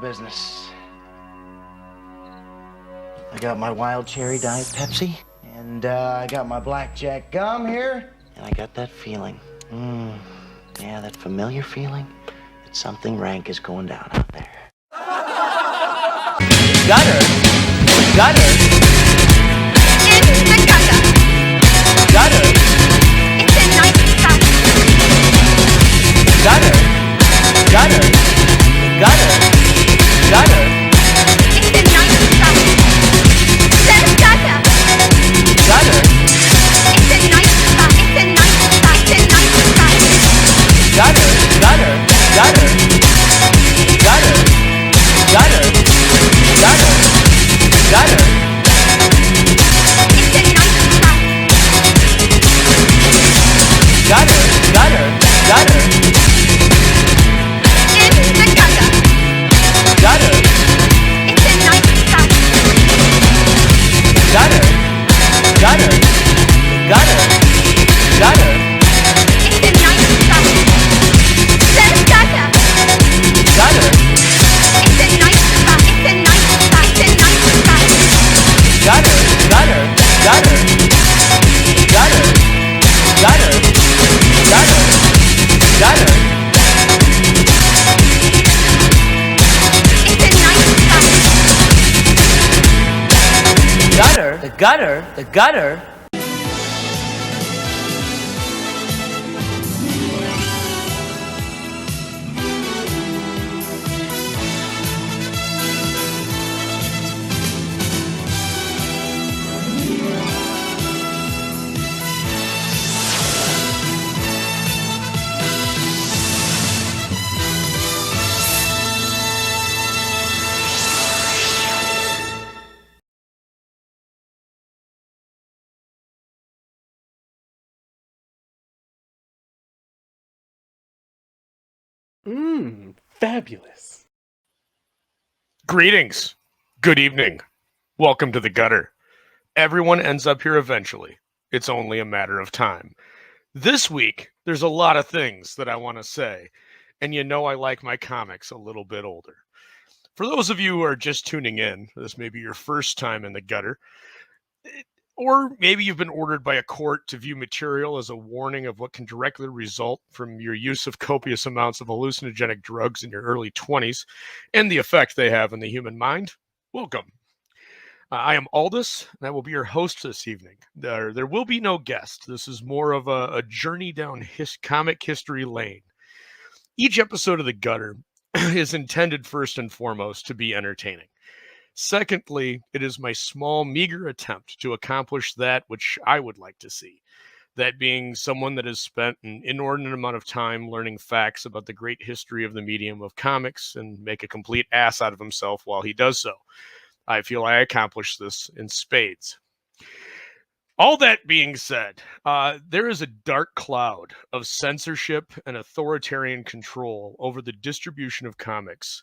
business. I got my wild cherry Diet Pepsi, and I got my blackjack gum here, and I got that feeling. Yeah, that familiar feeling that something rank is going down out there. Gutter. Gutter. In the gutter. Gutter. It's a nice house. Gutter. Gutter. Gutter. Gutter. It's a nice house. The gutter. Gutter. It's a nice house. It's a nice house. It's a nice house. Gutter. Gutter. Gutter. Gutter. Gutter. Gutter. Gutter. It's a nice house. Gutter. Gutter. Gutter. In the gutter. Gutter. It's a nice house. Gutter. Gutter. Gutter. Gutter. It's a nice house. The gutter. Gutter. It's a nice house. It's a nice house. It's a nice house. Gutter. Gutter. Gutter. Gutter. Gutter. Gutter. Gutter. It's a nice house. Gutter. The gutter. The gutter. Fabulous. Greetings. Good evening. Welcome to the gutter. Everyone ends up here eventually. It's only a matter of time. This week, there's a lot of things that I want to say, and you know I like my comics a little bit older. For those of you who are just tuning in, this may be your first time in the gutter, or maybe you've been ordered by a court to view material as a warning of what can directly result from your use of copious amounts of hallucinogenic drugs in your early 20s and the effect they have on the human mind. Welcome. I am Aldous, and I will be your host this evening. There will be no guest. This is more of a journey down comic history lane. Each episode of The Gutter is intended first and foremost to be entertaining. Secondly, it is my small, meager attempt to accomplish that which I would like to see. That being someone that has spent an inordinate amount of time learning facts about the great history of the medium of comics and make a complete ass out of himself while he does so. I feel I accomplished this in spades. All that being said, there is a dark cloud of censorship and authoritarian control over the distribution of comics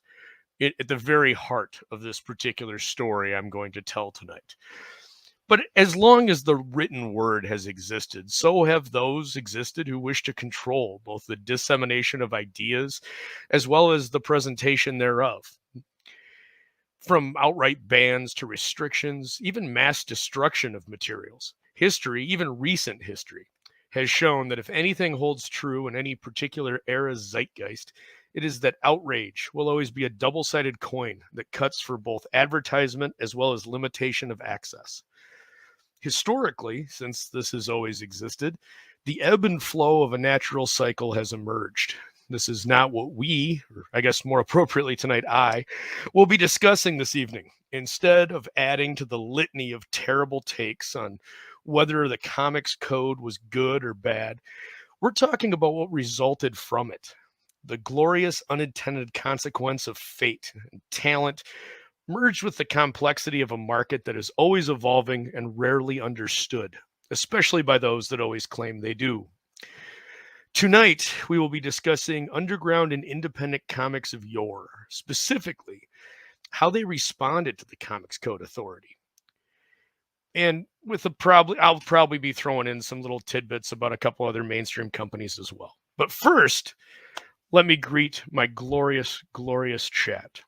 at the very heart of this particular story I'm going to tell tonight. But as long as the written word has existed, so have those existed who wish to control both the dissemination of ideas as well as the presentation thereof. From outright bans to restrictions, even mass destruction of materials, history, even recent history, has shown that if anything holds true in any particular era's zeitgeist, it is that outrage will always be a double-sided coin that cuts for both advertisement as well as limitation of access. Historically, since this has always existed, the ebb and flow of a natural cycle has emerged. This is not what we, or I guess more appropriately tonight, I, will be discussing this evening. Instead of adding to the litany of terrible takes on whether the comics code was good or bad, we're talking about what resulted from it. The glorious unintended consequence of fate and talent merged with the complexity of a market that is always evolving and rarely understood, especially by those that always claim they do. Tonight, we will be discussing underground and independent comics of yore, specifically how they responded to the Comics Code Authority. And I'll probably be throwing in some little tidbits about a couple other mainstream companies as well. But first, let me greet my glorious, glorious chat.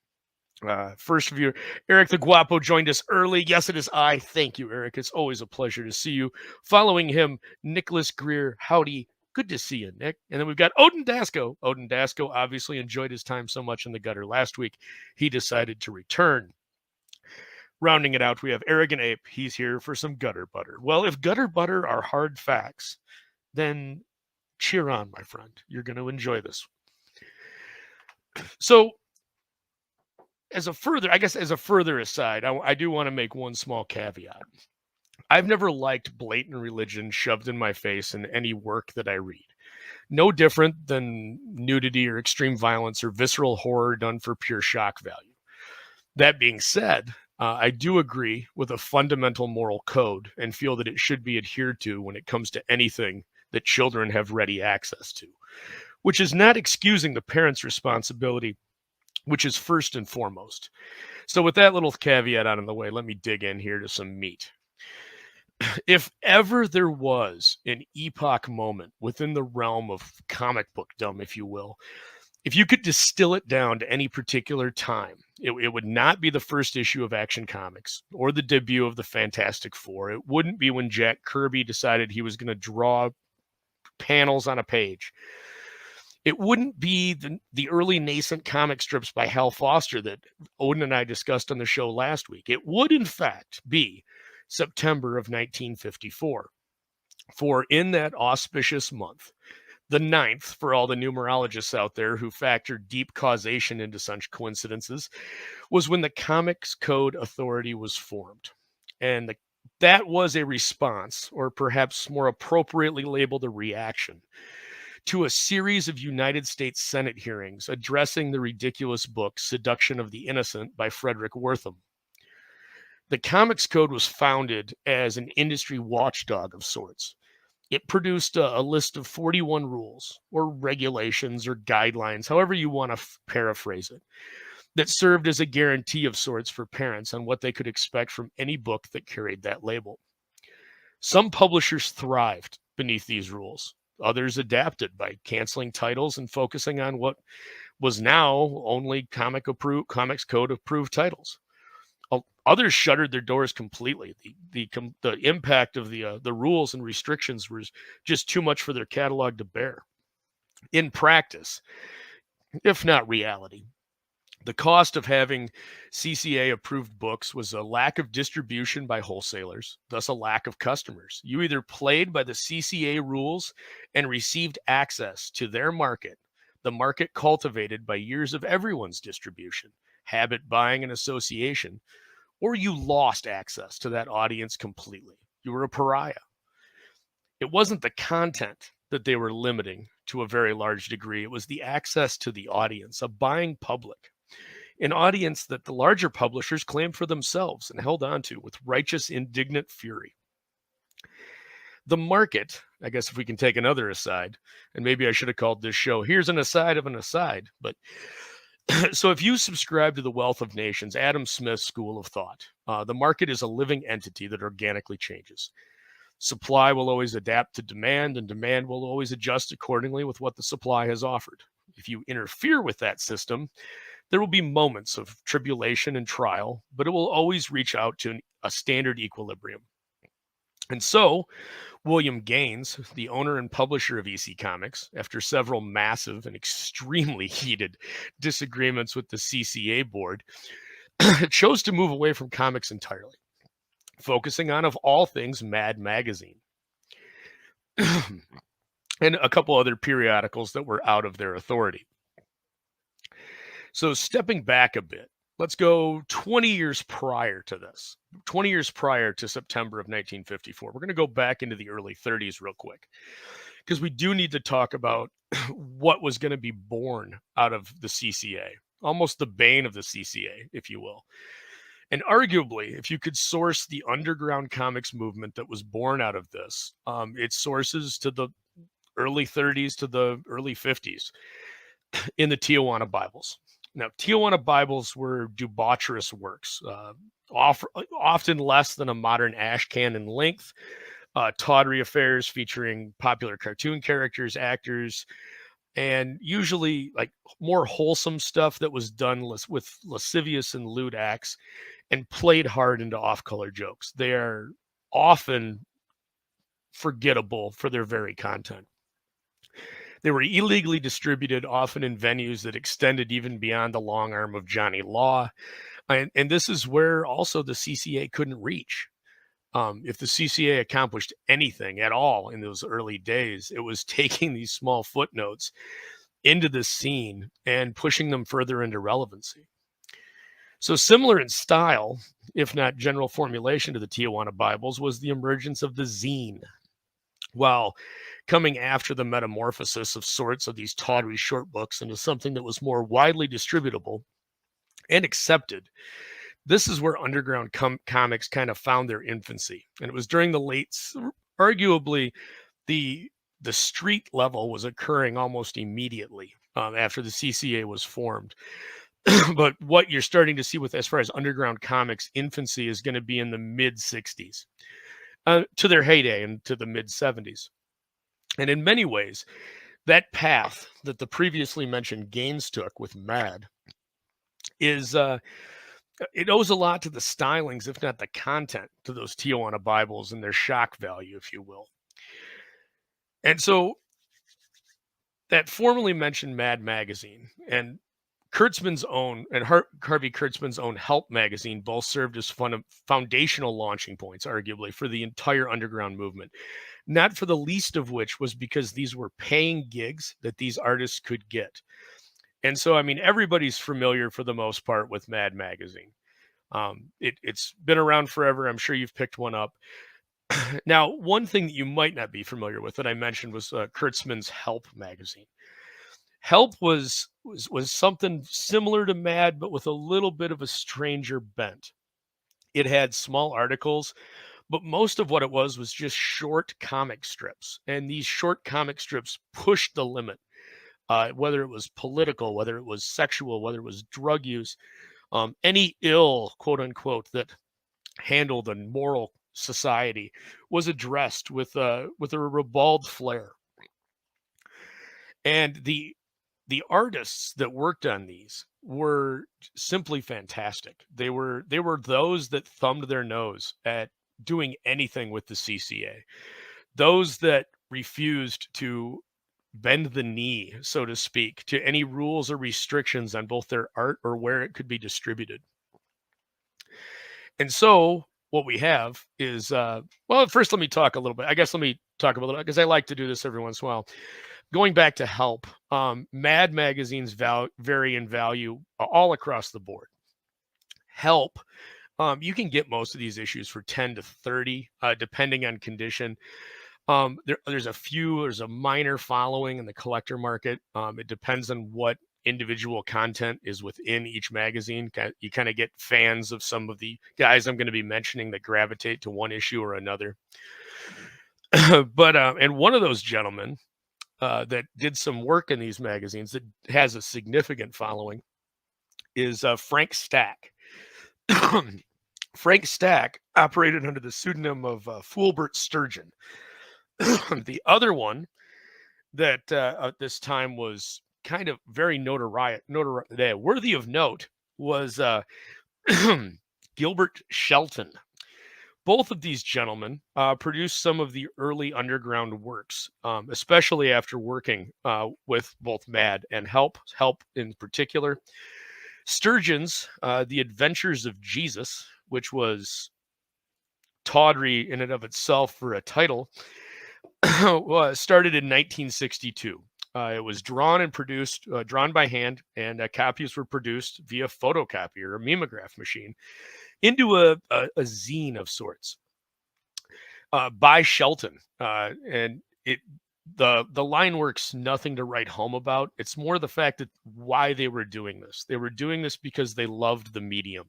First viewer, Eric the Guapo joined us early. Yes, it is I. Thank you, Eric. It's always a pleasure to see you. Following him, Nicholas Greer. Howdy. Good to see you, Nick. And then we've got Odin Dasco. Odin Dasco obviously enjoyed his time so much in the gutter last week, he decided to return. Rounding it out, we have Arrogant Ape. He's here for some gutter butter. Well, if gutter butter are hard facts, then cheer on, my friend. You're going to enjoy this. So, as a further aside, I do want to make one small caveat. I've never liked blatant religion shoved in my face in any work that I read. No different than nudity or extreme violence or visceral horror done for pure shock value. That being said, I do agree with a fundamental moral code and feel that it should be adhered to when it comes to anything that children have ready access to, which is not excusing the parents' responsibility, which is first and foremost. So with that little caveat out of the way, let me dig in here to some meat. If ever there was an epoch moment within the realm of comic bookdom, if you will, if you could distill it down to any particular time, it would not be the first issue of Action Comics or the debut of the Fantastic Four. It wouldn't be when Jack Kirby decided he was going to draw panels on a page. It wouldn't be the early nascent comic strips by Hal Foster that Odin and I discussed on the show last week. It would, in fact, be September of 1954. For in that auspicious month, the 9th, for all the numerologists out there who factor deep causation into such coincidences, was when the Comics Code Authority was formed. And that was a response, or perhaps more appropriately labeled a reaction, to a series of United States Senate hearings addressing the ridiculous book Seduction of the Innocent by Frederick Wortham. The Comics Code was founded as an industry watchdog of sorts. It produced a list of 41 rules or regulations or guidelines, however you want to paraphrase it, that served as a guarantee of sorts for parents on what they could expect from any book that carried that label. Some publishers thrived beneath these rules. Others adapted by canceling titles and focusing on what was now only Comics Code approved titles. Others shuttered their doors completely. The impact of the rules and restrictions was just too much for their catalog to bear. In practice, if not reality, the cost of having CCA-approved books was a lack of distribution by wholesalers, thus a lack of customers. You either played by the CCA rules and received access to their market, the market cultivated by years of everyone's distribution, habit buying, and association, or you lost access to that audience completely. You were a pariah. It wasn't the content that they were limiting to a very large degree. It was the access to the audience, a buying public, an audience that the larger publishers claimed for themselves and held on to with righteous, indignant fury. The market, I guess if we can take another aside, and maybe I should have called this show, here's an aside of an aside, but so if you subscribe to the Wealth of Nations, Adam Smith's school of thought, the market is a living entity that organically changes. Supply will always adapt to demand, and demand will always adjust accordingly with what the supply has offered. If you interfere with that system, there will be moments of tribulation and trial, but it will always reach out to a standard equilibrium. And so, William Gaines, the owner and publisher of EC Comics, after several massive and extremely heated disagreements with the CCA board, chose to move away from comics entirely, focusing on, of all things, Mad Magazine and a couple other periodicals that were out of their authority. So stepping back a bit, let's go 20 years prior to this, 20 years prior to September of 1954. We're going to go back into the early 30s real quick, because we do need to talk about what was going to be born out of the CCA, almost the bane of the CCA, if you will. And arguably, if you could source the underground comics movement that was born out of this, its sources to the early 30s to the early 50s in the Tijuana Bibles. Now, Tijuana Bibles were debaucherous works, often less than a modern ash can in length, tawdry affairs featuring popular cartoon characters, actors, and usually like more wholesome stuff that was done with lascivious and lewd acts and played hard into off-color jokes. They are often forgettable for their very content. They were illegally distributed, often in venues that extended even beyond the long arm of Johnny Law. And this is where also the CCA couldn't reach. If the CCA accomplished anything at all in those early days, it was taking these small footnotes into the scene and pushing them further into relevancy. So similar in style, if not general formulation to the Tijuana Bibles, was the emergence of the zine. While coming after the metamorphosis of sorts of these tawdry short books into something that was more widely distributable and accepted, this is where underground comics kind of found their infancy. And it was during the arguably, the street level was occurring almost immediately after the CCA was formed. But what you're starting to see with as far as underground comics infancy is going to be in the mid 60s to their heyday into the mid 70s. And in many ways, that path that the previously mentioned Gaines took with Mad is it owes a lot to the stylings, if not the content, to those Tijuana Bibles and their shock value, if you will. And so that formerly mentioned Mad magazine and Kurtzman's own and Harvey Kurtzman's own Help magazine both served as foundational launching points, arguably, for the entire underground movement. Not for the least of which was because these were paying gigs that these artists could get. And so, I mean, everybody's familiar for the most part with Mad magazine. It's been around forever. I'm sure you've picked one up. Now, one thing that you might not be familiar with that I mentioned was Kurtzman's Help magazine. Help was something similar to Mad, but with a little bit of a stranger bent. It had small articles, but most of what it was just short comic strips. And these short comic strips pushed the limit, whether it was political, whether it was sexual, whether it was drug use, any ill, quote unquote, that handled a moral society was addressed with a ribald flair. And the artists that worked on these were simply fantastic. They were those that thumbed their nose at doing anything with the CCA, those that refused to bend the knee, so to speak, to any rules or restrictions on both their art or where it could be distributed. And so what we have is, well, first let me talk a little bit. I guess let me talk a little bit because I like to do this every once in a while. Going back to Help, Mad magazines vary in value all across the board. Help, you can get most of these issues for 10 to 30, depending on condition. There's a minor following in the collector market. It depends on what individual content is within each magazine. You kind of get fans of some of the guys I'm going to be mentioning that gravitate to one issue or another. But and one of those gentlemen that did some work in these magazines that has a significant following is Frank Stack. Frank Stack operated under the pseudonym of Foolbert Sturgeon. The other one that at this time was kind of very worthy of note was Gilbert Shelton. Both of these gentlemen produced some of the early underground works, especially after working with both Mad and Help in particular. Sturgeon's The Adventures of Jesus, which was tawdry in and of itself for a title, started in 1962. It was drawn and produced, drawn by hand, and copies were produced via photocopier or mimeograph machine into a zine of sorts by Shelton. And the line work's nothing to write home about. It's more the fact that why they were doing this. They were doing this because they loved the medium.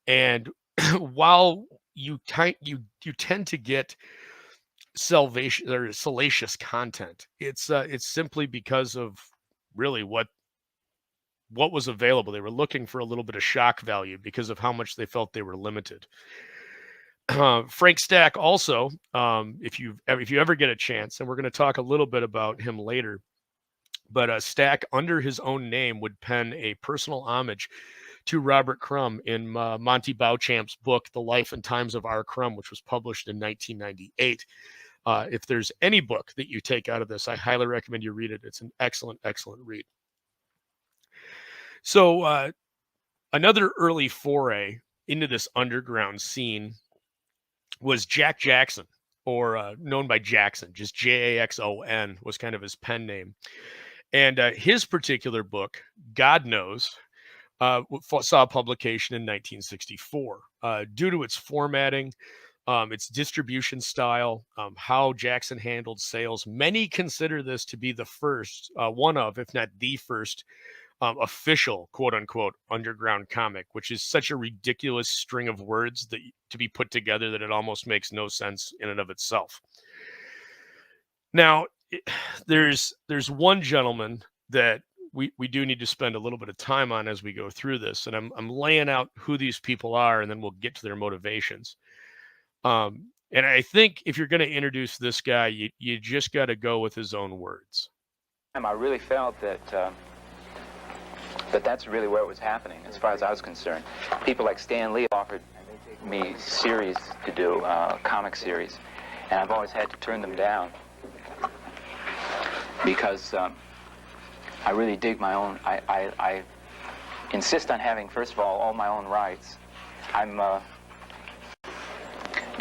And while you tend to get salvation or salacious content, it's simply because of really what was available. They were looking for a little bit of shock value because of how much they felt they were limited. Frank Stack also, if you ever get a chance, and we're going to talk a little bit about him later, But Stack, under his own name, would pen a personal homage to Robert Crumb in Monty Beauchamp's book, The Life and Times of R. Crumb, which was published in 1998. If there's any book that you take out of this, I highly recommend you read it. It's an excellent, excellent read. So another early foray into this underground scene was Jack Jackson, or known by Jackson, just Jaxon was kind of his pen name. And his particular book, God Knows, saw publication in 1964. Due to its formatting, its distribution style, how Jackson handled sales, many consider this to be the first, one of, if not the first, official quote unquote underground comic, which is such a ridiculous string of words that to be put together that it almost makes no sense in and of itself. Now, there's one gentleman that we do need to spend a little bit of time on as we go through this, and I'm laying out who these people are, and then we'll get to their motivations. And I think if you're going to introduce this guy, you just got to go with his own words. I really felt that that's really where it was happening, as far as I was concerned. People like Stan Lee offered me series to do, comic series, and I've always had to turn them down because I really dig my own. I insist on having, first of all my own rights. I'm the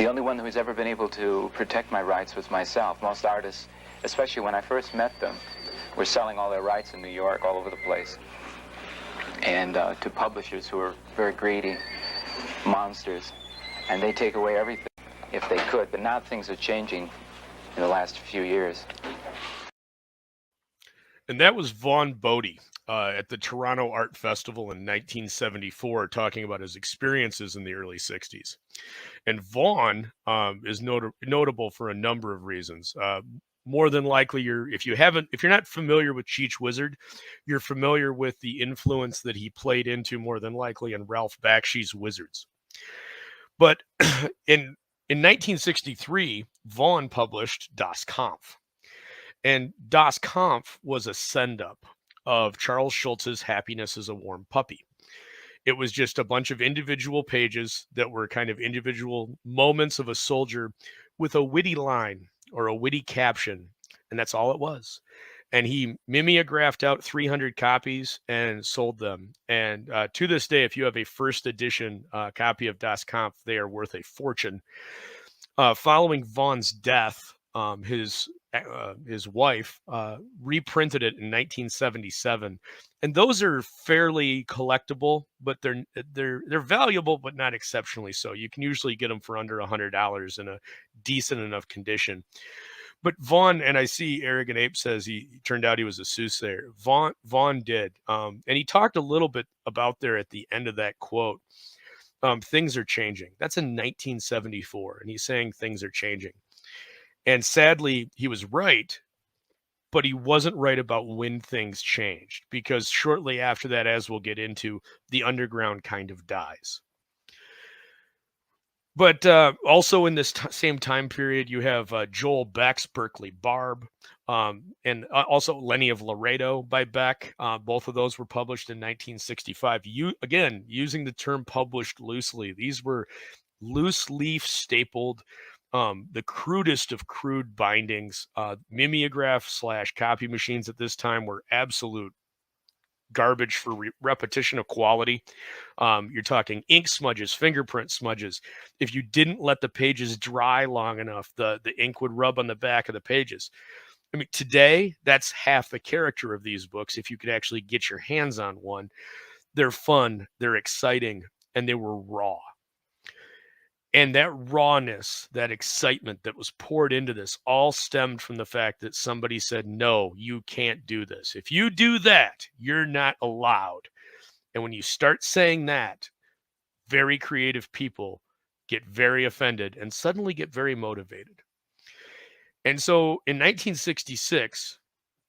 only one who's ever been able to protect my rights was myself. Most artists, especially when I first met them, were selling all their rights in New York, all over the place, and to publishers who are very greedy monsters, and they take away everything if they could. But now things are changing in the last few years. And that was Vaughn Bodie at the Toronto Art Festival in 1974, talking about his experiences in the early 60s. And Vaughn is notable for a number of reasons. More than likely, if you're not familiar with Cheech Wizard, you're familiar with the influence that he played into, more than likely, in Ralph Bakshi's Wizards. But in 1963, Vaughn published Das Kampf. And Das Kampf was a send-up of Charles Schulz's Happiness is a Warm Puppy. It was just a bunch of individual pages that were kind of individual moments of a soldier with a witty line or a witty caption, and that's all it was. And he mimeographed out 300 copies and sold them. And to this day, if you have a first edition copy of Das Kampf, they are worth a fortune. Following Vaughn's death, his wife reprinted it in 1977, and those are fairly collectible, but they're valuable, but not exceptionally so. You can usually get them for under $100 in a decent enough condition. But Vaughn, and I see Arrogant Ape says he turned out he was a soothsayer. Vaughn did, and he talked a little bit about there at the end of that quote. Things are changing. That's in 1974, and he's saying things are changing. And sadly, he was right, but he wasn't right about when things changed, because shortly after that, as we'll get into, the underground kind of dies. But also in this same time period, you have Joel Beck's Berkeley Barb, and also Lenny of Laredo by Beck. Both of those were published in 1965. Again, using the term published loosely, these were loose leaf stapled, the crudest of crude bindings. Mimeograph / copy machines at this time were absolute garbage for repetition of quality. You're talking ink smudges, fingerprint smudges. If you didn't let the pages dry long enough, the ink would rub on the back of the pages. I mean, today, that's half the character of these books. If you could actually get your hands on one, they're fun, they're exciting, and they were raw. And that rawness, that excitement that was poured into this all stemmed from the fact that somebody said, no, you can't do this. If you do that, you're not allowed. And when you start saying that, very creative people get very offended and suddenly get very motivated. And so in 1966,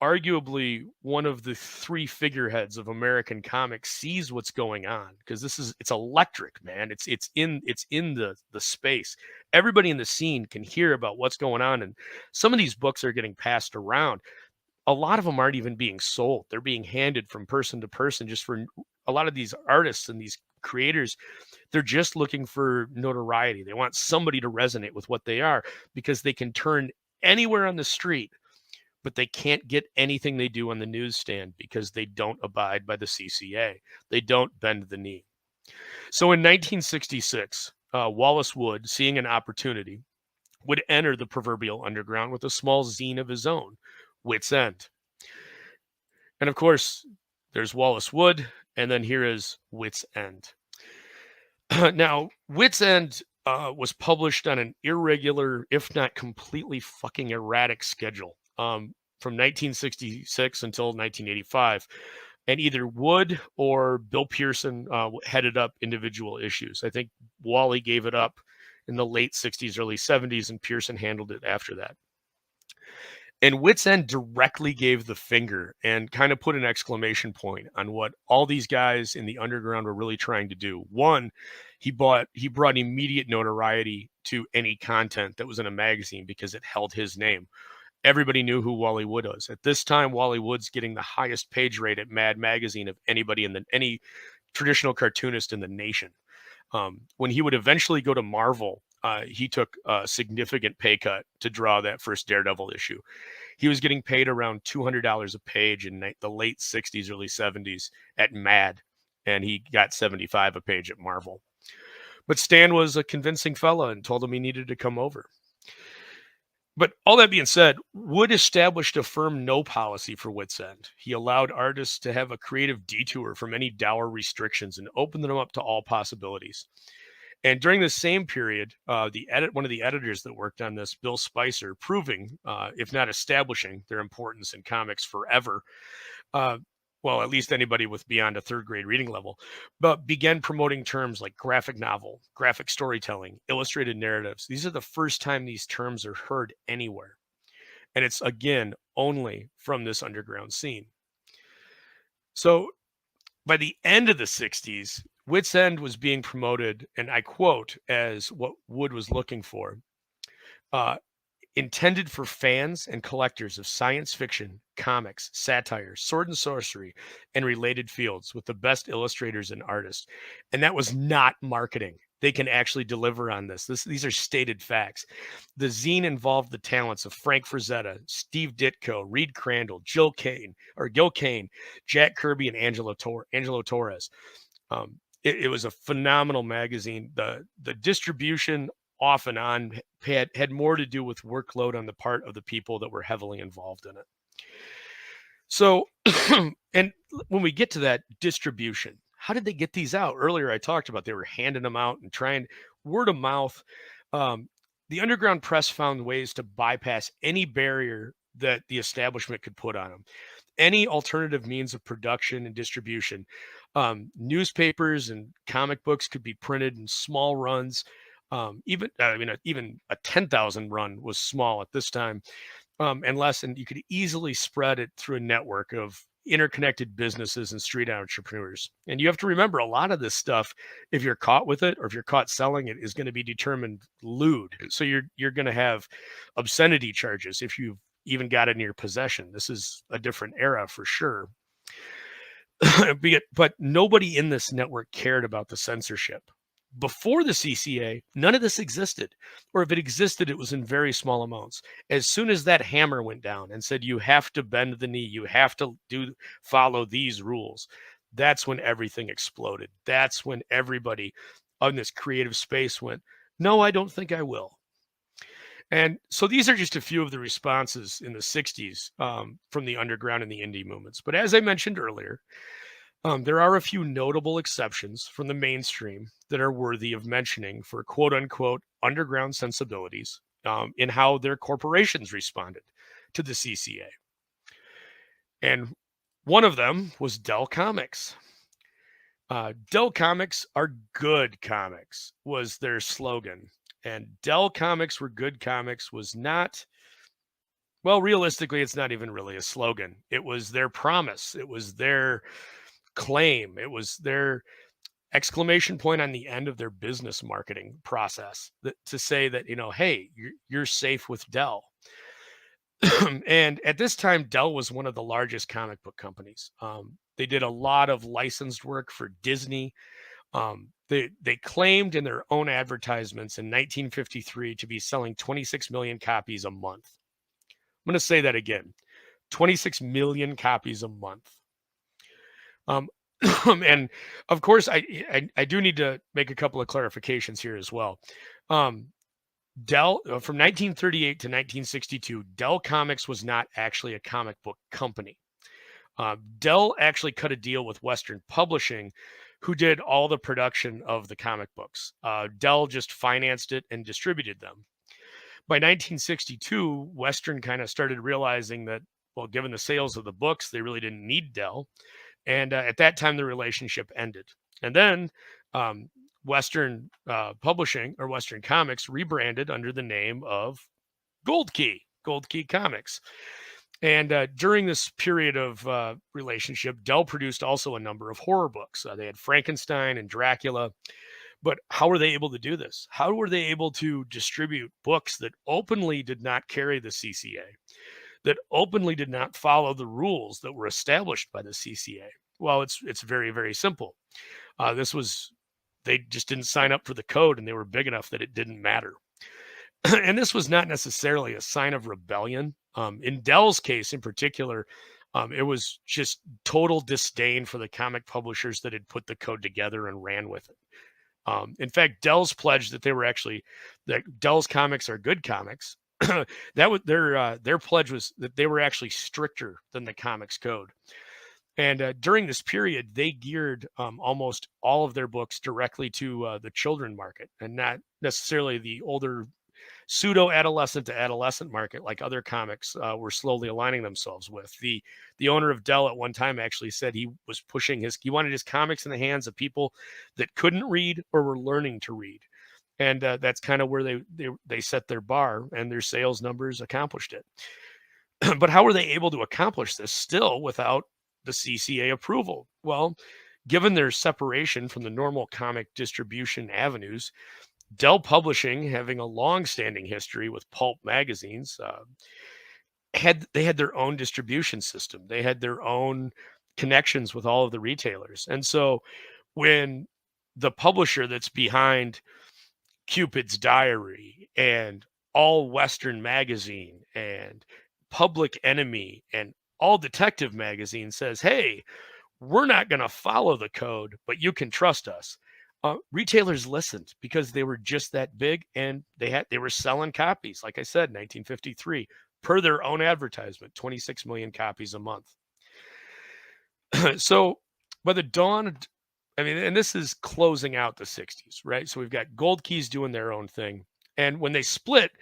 arguably one of the three figureheads of American comics sees what's going on, because it's electric, man. It's in the space. Everybody in the scene can hear about what's going on, and some of these books are getting passed around. a lot of them aren't even being sold. They're being handed from person to person. Just for a lot of these artists and these creators, they're just looking for notoriety. They want somebody to resonate with what they are, because they can turn anywhere on the street, but they can't get anything they do on the newsstand because they don't abide by the CCA. They don't bend the knee. So in 1966, Wallace Wood, seeing an opportunity, would enter the proverbial underground with a small zine of his own, Wit's End. And of course, there's Wallace Wood, and then here is Wit's End. Now, Wit's End was published on an irregular, if not completely fucking erratic schedule, from 1966 until 1985. And either Wood or Bill Pearson headed up individual issues. I think Wally gave it up in the late 60s, early 70s, and Pearson handled it after that. And Wit's End directly gave the finger and kind of put an exclamation point on what all these guys in the underground were really trying to do. One, he brought immediate notoriety to any content that was in a magazine because it held his name. Everybody knew who Wally Wood was. At this time, Wally Wood's getting the highest page rate at Mad Magazine of anybody any traditional cartoonist in the nation. When he would eventually go to Marvel, he took a significant pay cut to draw that first Daredevil issue. He was getting paid around $200 a page in the late 60s, early 70s at Mad, and he got $75 a page at Marvel. But Stan was a convincing fella and told him he needed to come over. But all that being said, Wood established a firm no policy for Wit's End. He allowed artists to have a creative detour from any dour restrictions and opened them up to all possibilities. And during the same period, one of the editors that worked on this, Bill Spicer, proving, if not establishing, their importance in comics forever, well, at least anybody with beyond a third grade reading level, but began promoting terms like graphic novel, graphic storytelling, illustrated narratives. These are the first time these terms are heard anywhere. And it's, again, only from this underground scene. So by the end of the 60s, Wit's End was being promoted, and I quote, as what Wood was looking for. Intended for fans and collectors of science fiction, comics, satire, sword and sorcery, and related fields with the best illustrators and artists. And that was not marketing. They can actually deliver on this. These are stated facts. The zine involved the talents of Frank Frazetta, Steve Ditko, Reed Crandall, Gil Kane, Jack Kirby, and Angelo Torres. It was a phenomenal magazine. The distribution off and on had more to do with workload on the part of the people that were heavily involved in it. So, and when we get to that distribution, how did they get these out? Earlier, I talked about they were handing them out and trying word of mouth. The underground press found ways to bypass any barrier that the establishment could put on them. Any alternative means of production and distribution. Newspapers and comic books could be printed in small runs. Even a 10,000 run was small at this time, and you could easily spread it through a network of interconnected businesses and street entrepreneurs. And you have to remember, a lot of this stuff, if you're caught with it or if you're caught selling it, is going to be determined lewd. So you're going to have obscenity charges if you've even got it in your possession. This is a different era for sure. But nobody in this network cared about the censorship. Before the CCA, none of this existed, or if it existed, it was in very small amounts. As soon as that hammer went down and said, you have to bend the knee, you have to follow these rules, that's when everything exploded. That's when everybody on this creative space went, no, I don't think I will. And so these are just a few of the responses in the 60s from the underground and the indie movements. But as I mentioned earlier, there are a few notable exceptions from the mainstream that are worthy of mentioning for quote unquote underground sensibilities in how their corporations responded to the CCA. And one of them was Dell Comics. Dell Comics are good comics was their slogan. And Dell Comics were good comics was not, well, realistically, it's not even really a slogan. It was their promise. It was their claim. It was their exclamation point on the end of their business marketing process to say that, hey, you're safe with Dell. And at this time, Dell was one of the largest comic book companies. They did a lot of licensed work for Disney. They claimed in their own advertisements in 1953 to be selling 26 million copies a month. I'm going to say that again, 26 million copies a month. And of course, I do need to make a couple of clarifications here as well. Dell, from 1938 to 1962, Dell Comics was not actually a comic book company. Dell actually cut a deal with Western Publishing, who did all the production of the comic books. Dell just financed it and distributed them. By 1962, Western kind of started realizing that, well, given the sales of the books, they really didn't need Dell. And at that time, the relationship ended. And then Western Publishing or Western Comics rebranded under the name of Gold Key Comics. And during this period of relationship, Dell produced also a number of horror books. They had Frankenstein and Dracula. But how were they able to do this? How were they able to distribute books that openly did not carry the CCA, that openly did not follow the rules that were established by the CCA? Well, it's very, very simple. They just didn't sign up for the code, and they were big enough that it didn't matter. And this was not necessarily a sign of rebellion. In Dell's case in particular, it was just total disdain for the comic publishers that had put the code together and ran with it. In fact, Dell's pledge that Dell's comics are good comics. That was their pledge was that they were actually stricter than the comics code. And during this period, they geared almost all of their books directly to the children market, and not necessarily the older pseudo-adolescent to adolescent market like other comics were slowly aligning themselves with. The owner of Dell at one time actually said he wanted his comics in the hands of people that couldn't read or were learning to read. And that's kind of where they set their bar, and their sales numbers accomplished it. But how were they able to accomplish this still without the CCA approval? Well, given their separation from the normal comic distribution avenues, Dell Publishing, having a long-standing history with pulp magazines, had their own distribution system. They had their own connections with all of the retailers. And so when the publisher that's behind Cupid's Diary and All Western Magazine and Public Enemy and All Detective Magazine says, hey, we're not going to follow the code, but you can trust us. Retailers listened because they were just that big, and they were selling copies. Like I said, 1953, per their own advertisement, 26 million copies a month. So by the dawn, and this is closing out the 60s, right? So we've got Gold Keys doing their own thing. And when they split,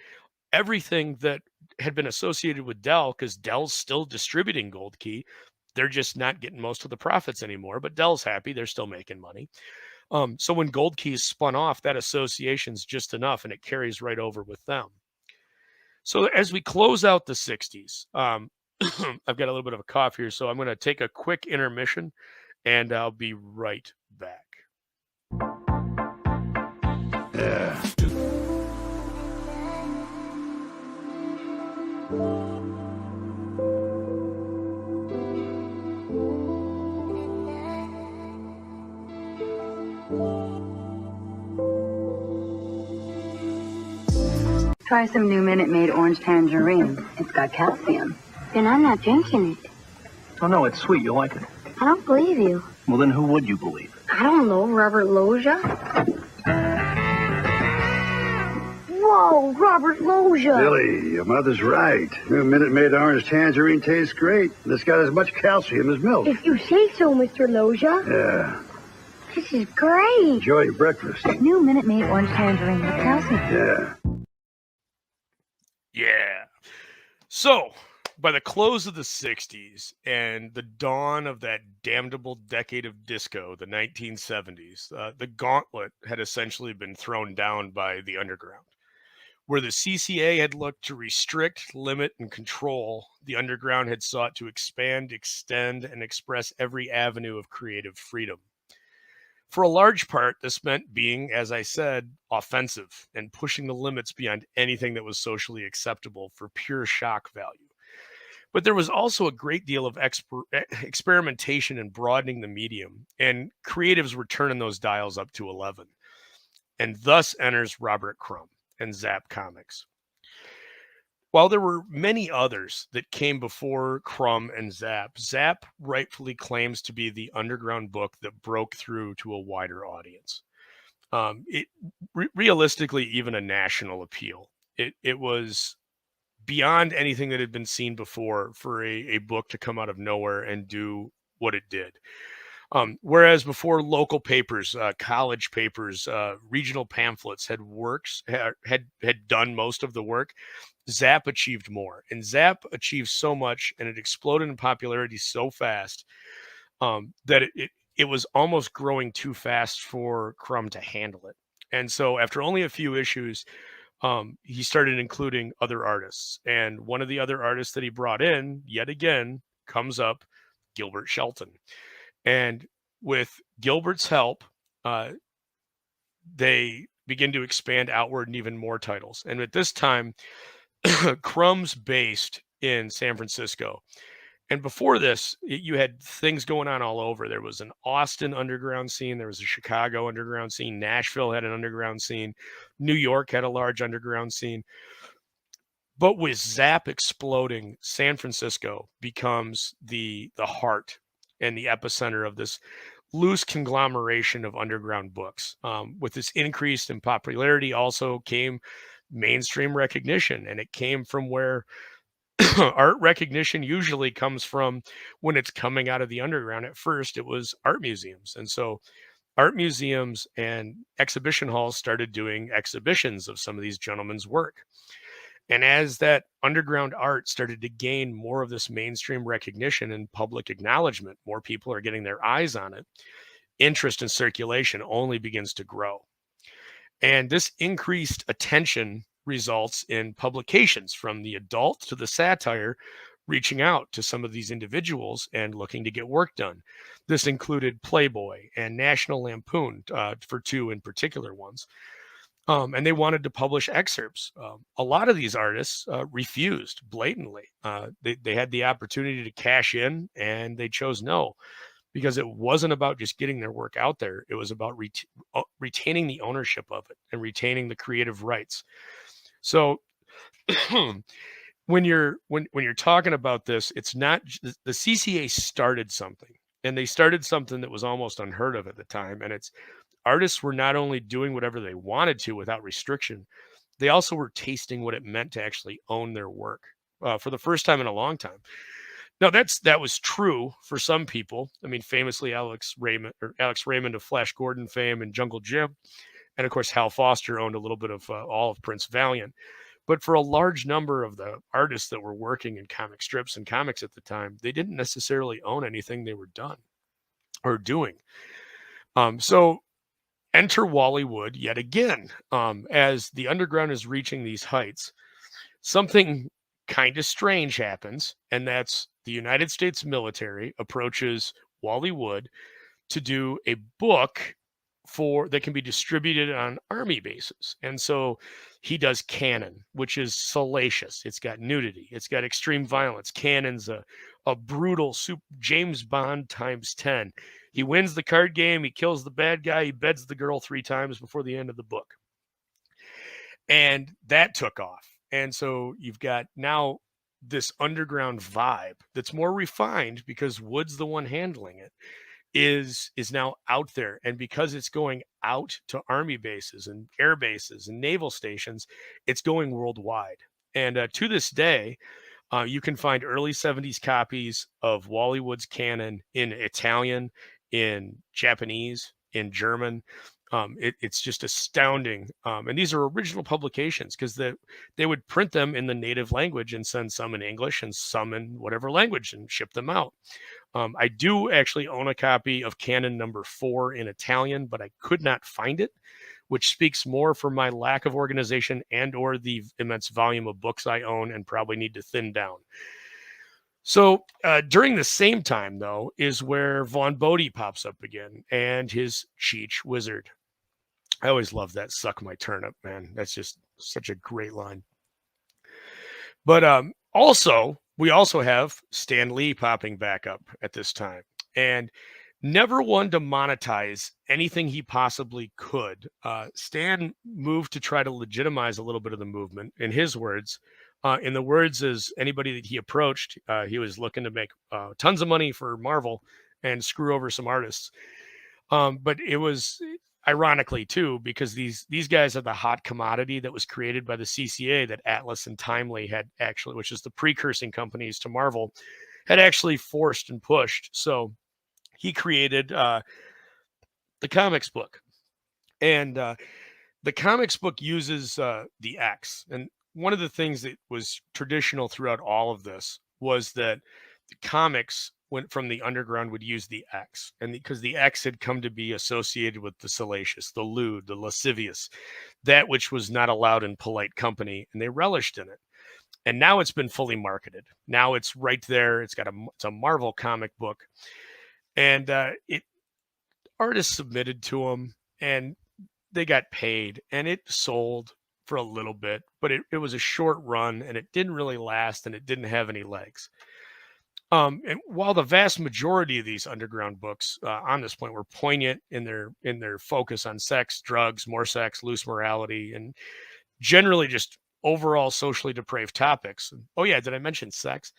everything that had been associated with Dell, because Dell's still distributing Gold Key, they're just not getting most of the profits anymore, but Dell's happy. They're still making money. So when Gold Keys spun off, that association's just enough, and it carries right over with them. So as we close out the 60s, I've got a little bit of a cough here, so I'm going to take a quick intermission, and I'll be right back. Yeah. Try some new Minute Maid orange tangerine. It's got calcium. Then I'm not drinking it. Oh, no, it's sweet. You'll like it. I don't believe you. Well, then who would you believe? I don't know, Robert Loggia? Whoa, Robert Loggia! Billy, your mother's right. New Minute Maid orange tangerine tastes great. And it's got as much calcium as milk. If you say so, Mr. Loggia. Yeah. This is great. Enjoy your breakfast. New Minute Maid orange tangerine with calcium. Yeah. Yeah. So, by the close of the 60s and the dawn of that damnable decade of disco, the 1970s, the gauntlet had essentially been thrown down by the underground. Where the CCA had looked to restrict, limit, and control, the underground had sought to expand, extend, and express every avenue of creative freedom. For a large part, this meant being, as I said, offensive and pushing the limits beyond anything that was socially acceptable for pure shock value. But there was also a great deal of experimentation and broadening the medium, and creatives were turning those dials up to 11. And thus enters Robert Crumb and Zap Comics. While there were many others that came before Crumb and Zap, Zap rightfully claims to be the underground book that broke through to a wider audience. Realistically, even a national appeal. It was beyond anything that had been seen before for a book to come out of nowhere and do what it did. Whereas before, local papers, college papers, regional pamphlets had done most of the work, Zap achieved more. And Zap achieved so much, and it exploded in popularity so fast that it was almost growing too fast for Crumb to handle it. And so after only a few issues, he started including other artists. And one of the other artists that he brought in, yet again, comes up, Gilbert Shelton. And with Gilbert's help, they begin to expand outward and even more titles. And at this time, Crumb's based in San Francisco. And before this, you had things going on all over. There was an Austin underground scene. There was a Chicago underground scene. Nashville had an underground scene. New York had a large underground scene. But with Zap exploding, San Francisco becomes the heart and the epicenter of this loose conglomeration of underground books. With this increase in popularity also came mainstream recognition, and it came from where art recognition usually comes from when it's coming out of the underground. At first, it was art museums. And so art museums and exhibition halls started doing exhibitions of some of these gentlemen's work. And as that underground art started to gain more of this mainstream recognition and public acknowledgement, more people are getting their eyes on it, interest and circulation only begins to grow. And this increased attention results in publications from the adult to the satire reaching out to some of these individuals and looking to get work done. This included Playboy and National Lampoon for two in particular ones. And they wanted to publish excerpts. A lot of these artists refused blatantly. They had the opportunity to cash in, and they chose no, because it wasn't about just getting their work out there. It was about retaining the ownership of it and retaining the creative rights. So when you're talking about this, it's not the CCA started something, and they started something that was almost unheard of at the time. And it's artists were not only doing whatever they wanted to without restriction, they also were tasting what it meant to actually own their work for the first time in a long time. Now that was true for some people. I mean, famously Alex Raymond of Flash Gordon fame and Jungle Jim, and of course Hal Foster owned a little bit of all of Prince Valiant. But for a large number of the artists that were working in comic strips and comics at the time, they didn't necessarily own anything they were done or doing. So enter Wally Wood yet again. As the underground is reaching these heights, something kind of strange happens, and that's the United States military approaches Wally Wood to do a book that can be distributed on army bases. And so he does Cannon, which is salacious. It's got nudity. It's got extreme violence. Cannon's a brutal James Bond times 10. He wins the card game. He kills the bad guy. He beds the girl 3 times before the end of the book. And that took off. And so you've got now this underground vibe that's more refined because Wood's the one handling it, is now out there. And because it's going out to army bases and air bases and naval stations, it's going worldwide. And to this day, you can find early 70s copies of Wally Wood's Cannon in Italian, in Japanese, in German. It's just astounding. And these are original publications because they would print them in the native language and send some in English and some in whatever language and ship them out. I do actually own a copy of Canon number 4 in Italian, but I could not find it, which speaks more for my lack of organization and or the immense volume of books I own and probably need to thin down. So during the same time, though, is where Vaughn Bodie pops up again and his Cheech Wizard. I always love that "suck my turnip," man. That's just such a great line. But also We also have Stan Lee popping back up at this time, and never one to monetize anything he possibly could. Stan moved to try to legitimize a little bit of the movement, in his words. In the words as anybody that he approached, he was looking to make tons of money for Marvel and screw over some artists. But it was ironically too, because these guys are the hot commodity that was created by the CCA that Atlas and Timely had actually, which is the precursing companies to Marvel, had actually forced and pushed. So he created the comics book, and the comics book uses the X. And one of the things that was traditional throughout all of this was that the comics went from the underground would use the X, and because the X had come to be associated with the salacious, the lewd, the lascivious, that which was not allowed in polite company, and they relished in it. And now it's been fully marketed. Now it's right there. It's a Marvel comic book, and artists submitted to them, and they got paid, and it sold for a little bit, but it was a short run, and it didn't really last, and it didn't have any legs. And while the vast majority of these underground books on this point were poignant in their focus on sex, drugs, more sex, loose morality, and generally just overall socially depraved topics. Oh yeah, did I mention sex?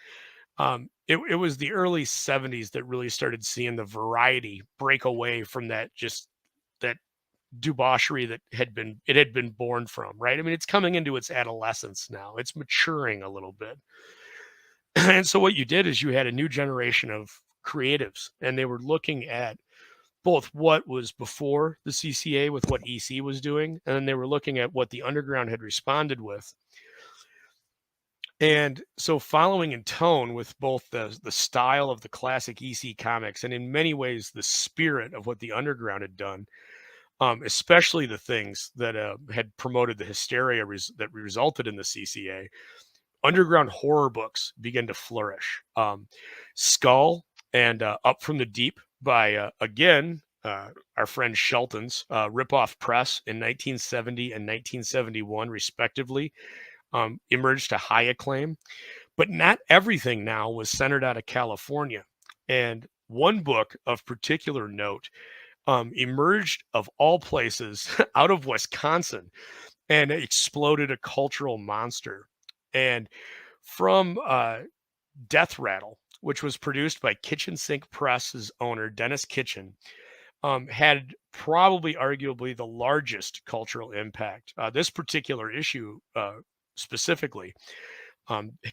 It was the early 70s that really started seeing the variety break away from that debauchery that had been born from, right? I mean, it's coming into its adolescence now. It's maturing a little bit. And so what you did is you had a new generation of creatives, and they were looking at both what was before the CCA with what EC was doing, and then they were looking at what the underground had responded with. And so following in tone with both the style of the classic EC comics and in many ways the spirit of what the underground had done, especially the things that had promoted the hysteria that resulted in the CCA, underground horror books began to flourish. Skull and Up from the Deep by, again, our friend Shelton's ripoff press in 1970 and 1971, respectively, emerged to high acclaim. But not everything now was centered out of California. And one book of particular note emerged, of all places, out of Wisconsin, and exploded a cultural monster. And from Death Rattle, which was produced by Kitchen Sink Press's owner, Dennis Kitchen, had probably arguably the largest cultural impact. This particular issue specifically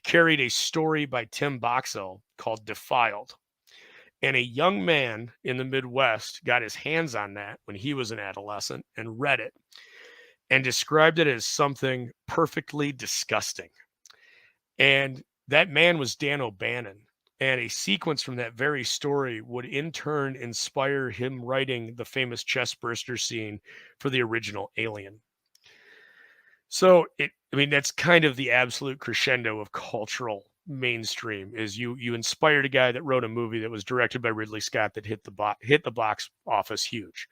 carried a story by Tim Boxell called Defiled. And a young man in the Midwest got his hands on that when he was an adolescent and read it and described it as something perfectly disgusting. And that man was Dan O'Bannon. And a sequence from that very story would in turn inspire him writing the famous chestburster scene for the original Alien. So that's kind of the absolute crescendo of cultural mainstream. Is you inspired a guy that wrote a movie that was directed by Ridley Scott that hit the box office huge,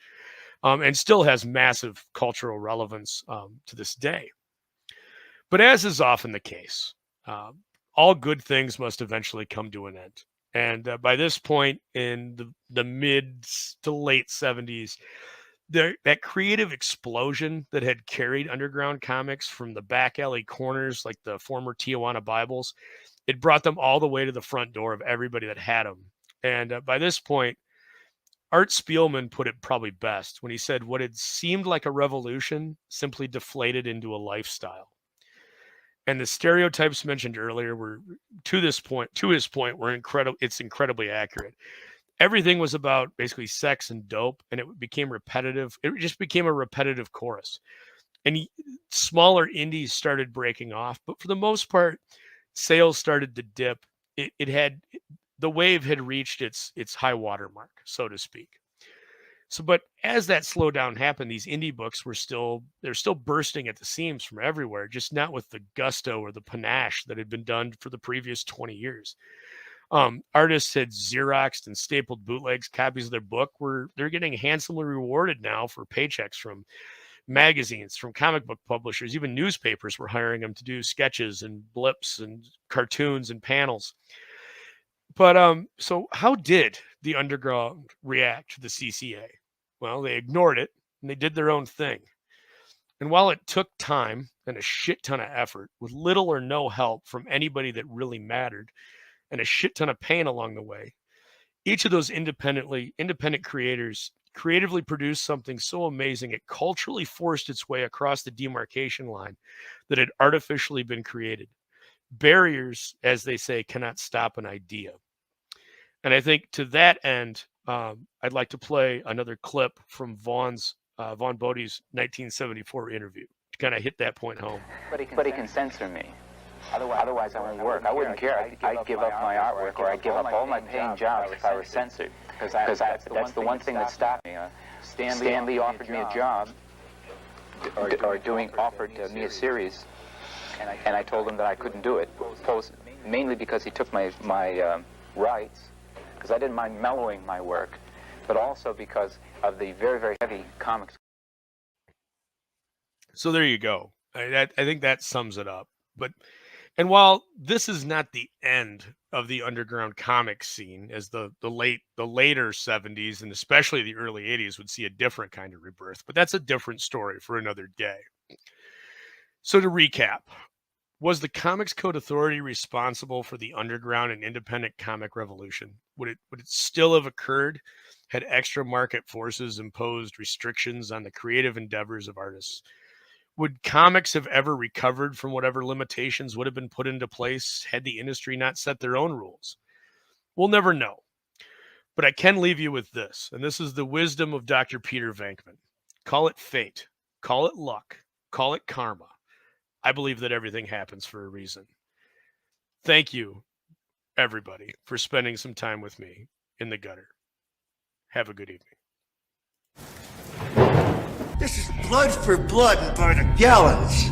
and still has massive cultural relevance to this day. But as is often the case, all good things must eventually come to an end. And by this point in the mid to late 70s, that creative explosion that had carried underground comics from the back alley corners, like the former Tijuana Bibles, it brought them all the way to the front door of everybody that had them. And by this point, Art Spielman put it probably best when he said what had seemed like a revolution simply deflated into a lifestyle. And the stereotypes mentioned earlier were, to his point, were incredible. It's incredibly accurate. Everything was about basically sex and dope, and it became repetitive. It just became a repetitive chorus. And smaller indies started breaking off, but for the most part, sales started to dip. The wave had reached its high water mark, so to speak. So, but as that slowdown happened, these indie books they're still bursting at the seams from everywhere, just not with the gusto or the panache that had been done for the previous 20 years. Artists had Xeroxed and stapled bootlegs copies of their book. They're getting handsomely rewarded now for paychecks from magazines, from comic book publishers, even newspapers were hiring him to do sketches and blips and cartoons and panels. But so how did the underground react to the CCA? Well, they ignored it and they did their own thing. And while it took time and a shit ton of effort, with little or no help from anybody that really mattered, and a shit ton of pain along the way, each of those independent creators creatively produced something so amazing it culturally forced its way across the demarcation line that had artificially been created. Barriers, as they say, cannot stop an idea. And I think to that end, I'd like to play another clip from Vaughn Bodie's 1974 interview to kind of hit that point home. But he can censor me. Otherwise, I won't work. I wouldn't care. I'd give up my artwork, or I'd give up all my paying jobs if I were censored. Because that's the one thing that stopped me. Stan Lee offered me a job, offered me a series, and I told him that I couldn't do it. Mainly because he took my rights, because I didn't mind mellowing my work, but also because of the very, very heavy comics. So there you go. I think that sums it up. And while this is not the end of the underground comic scene, as the later 70s and especially the early 80s would see a different kind of rebirth, but that's a different story for another day. So to recap, was the Comics Code Authority responsible for the underground and independent comic revolution? Would it still have occurred had extra market forces imposed restrictions on the creative endeavors of artists? Would comics have ever recovered from whatever limitations would have been put into place had the industry not set their own rules? We'll never know. But I can leave you with this, and this is the wisdom of Dr. Peter Venkman. Call it fate, call it luck, call it karma. I believe that everything happens for a reason. Thank you, everybody, for spending some time with me in the gutter. Have a good evening. This is blood for blood and by the gallons.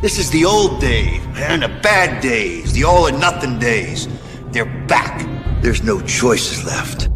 This is the old days and the bad days, the all or nothing days. They're back. There's no choices left.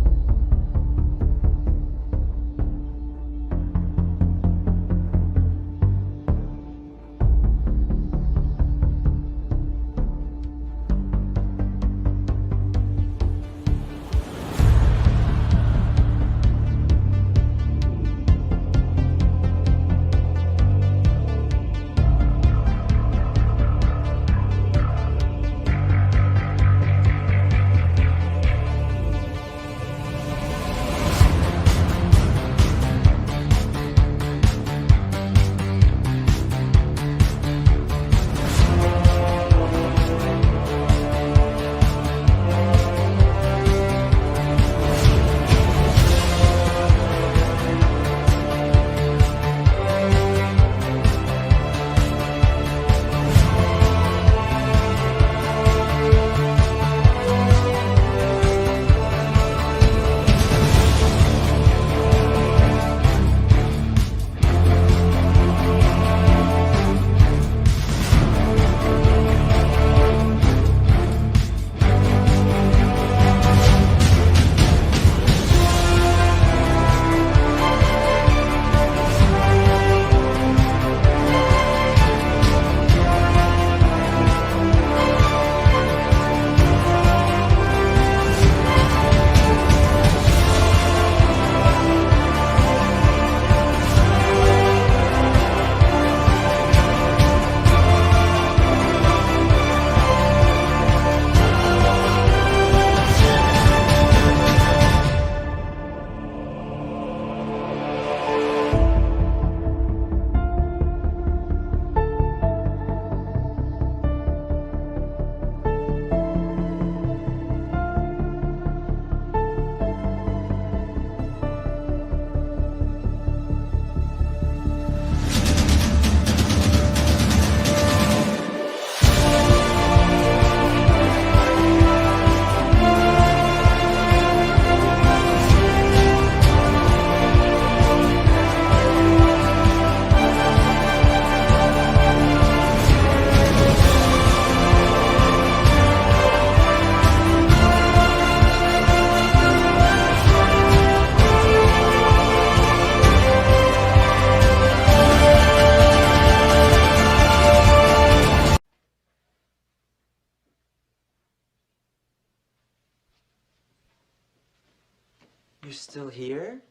You're still here?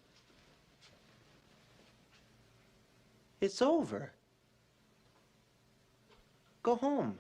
It's over. Go home.